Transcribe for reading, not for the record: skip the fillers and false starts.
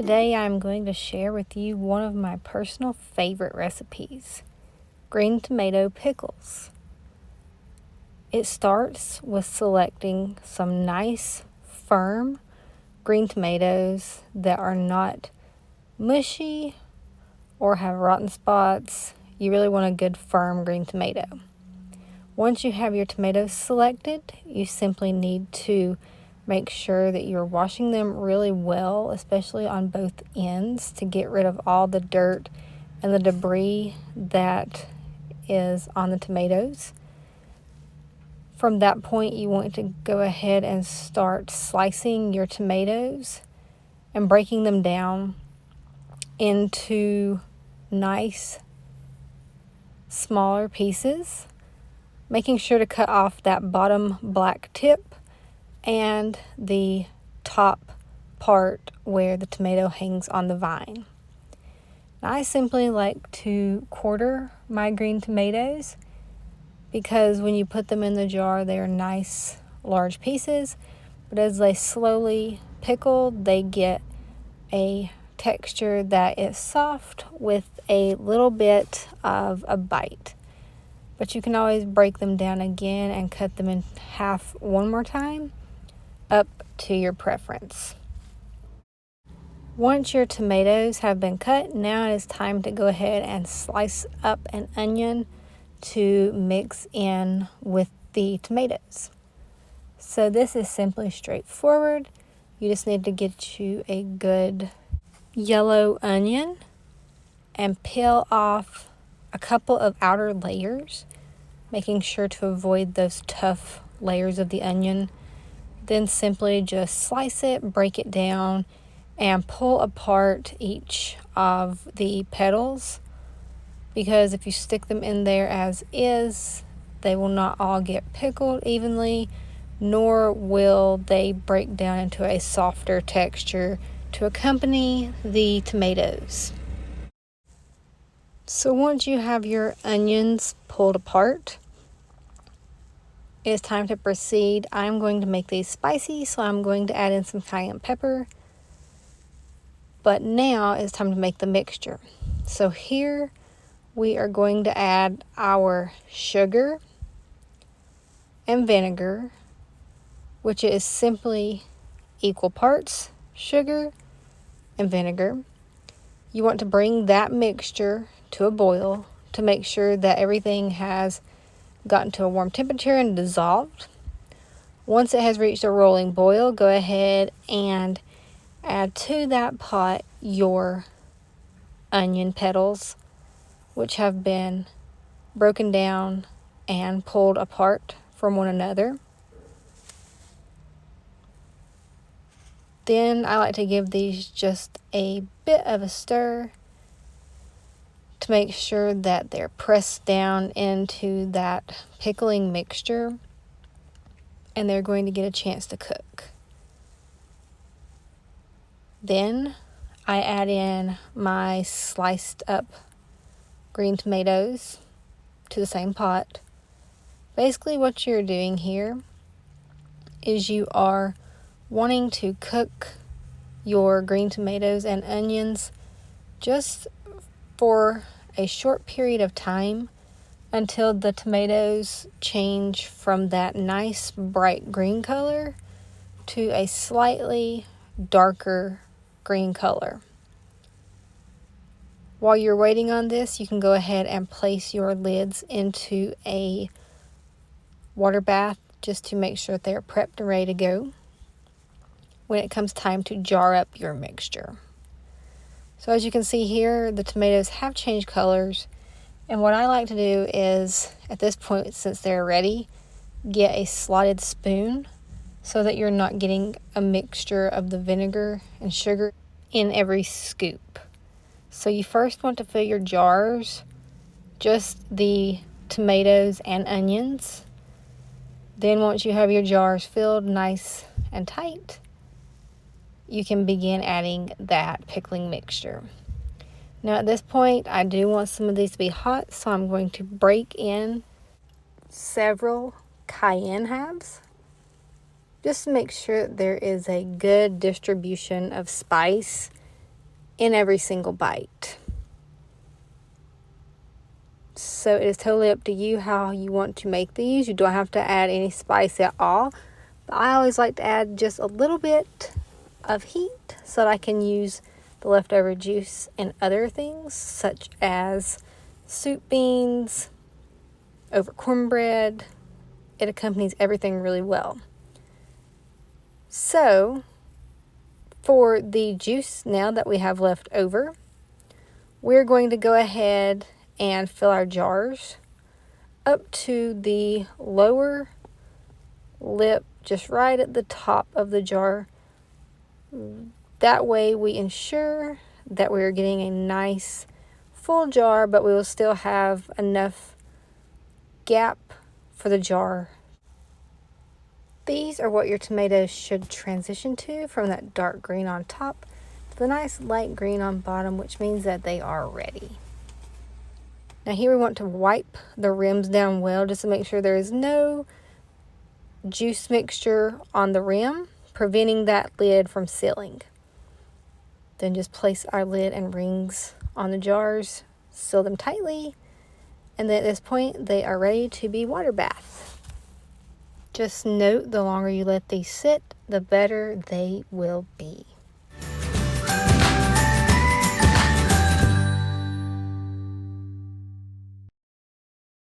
Today I'm going to share with you one of my personal favorite recipes, green tomato pickles. It starts with selecting some nice, firm green tomatoes that are not mushy or have rotten spots. You really want a good, firm green tomato. Once you have your tomatoes selected, you simply need to make sure that you're washing them really well, especially on both ends, to get rid of all the dirt and the debris that is on the tomatoes. From that point, you want to go ahead and start slicing your tomatoes and breaking them down into nice, smaller pieces, making sure to cut off that bottom black tip and the top part where the tomato hangs on the vine. I simply like to quarter my green tomatoes because when you put them in the jar, they are nice large pieces, but as they slowly pickle, they get a texture that is soft with a little bit of a bite. But you can always break them down again and cut them in half one more time, up to your preference. Once your tomatoes have been cut, now it is time to go ahead and slice up an onion to mix in with the tomatoes. So this is simply straightforward. You just need to get you a good yellow onion and peel off a couple of outer layers, making sure to avoid those tough layers of the onion. Then simply just slice it, break it down, and pull apart each of the petals, because if you stick them in there as is, they will not all get pickled evenly, nor will they break down into a softer texture to accompany the tomatoes. So once you have your onions pulled apart, it's time to proceed. I'm going to make these spicy, so I'm going to add in some cayenne pepper. But now it's time to make the mixture. So here we are going to add our sugar and vinegar, which is simply equal parts sugar and vinegar. You want to bring that mixture to a boil to make sure that everything has gotten to a warm temperature and dissolved. Once it has reached a rolling boil, go ahead and add to that pot your onion petals, which have been broken down and pulled apart from one another. Then I like to give these just a bit of a stir to make sure that they're pressed down into that pickling mixture and they're going to get a chance to cook. Then I add in my sliced up green tomatoes to the same pot. Basically what you're doing here is you are wanting to cook your green tomatoes and onions just for a short period of time until the tomatoes change from that nice bright green color to a slightly darker green color. While you're waiting on this, you can go ahead and place your lids into a water bath just to make sure that they are prepped and ready to go when it comes time to jar up your mixture. So as you can see here, the tomatoes have changed colors, and what I like to do is, at this point, since they're ready, get a slotted spoon so that you're not getting a mixture of the vinegar and sugar in every scoop. So you first want to fill your jars, just the tomatoes and onions. Then once you have your jars filled nice and tight, you can begin adding that pickling mixture. Now at this point, I do want some of these to be hot, so I'm going to break in several cayenne halves just to make sure that there is a good distribution of spice in every single bite. So it is totally up to you how you want to make these. You don't have to add any spice at all. But I always like to add just a little bit of heat so that I can use the leftover juice in other things, such as soup beans, over cornbread. It accompanies everything really well. So for the juice now that we have left over, we're going to go ahead and fill our jars up to the lower lip, just right at the top of the jar. That way we ensure that we're getting a nice full jar, but we will still have enough gap for the jar. These are what your tomatoes should transition to, from that dark green on top to the nice light green on bottom, which means that they are ready. Now here we want to wipe the rims down well just to make sure there is no juice mixture on the rim, preventing that lid from sealing. Then just place our lid and rings on the jars, seal them tightly, and then at this point they are ready to be water bathed. Just note, the longer you let these sit, the better they will be.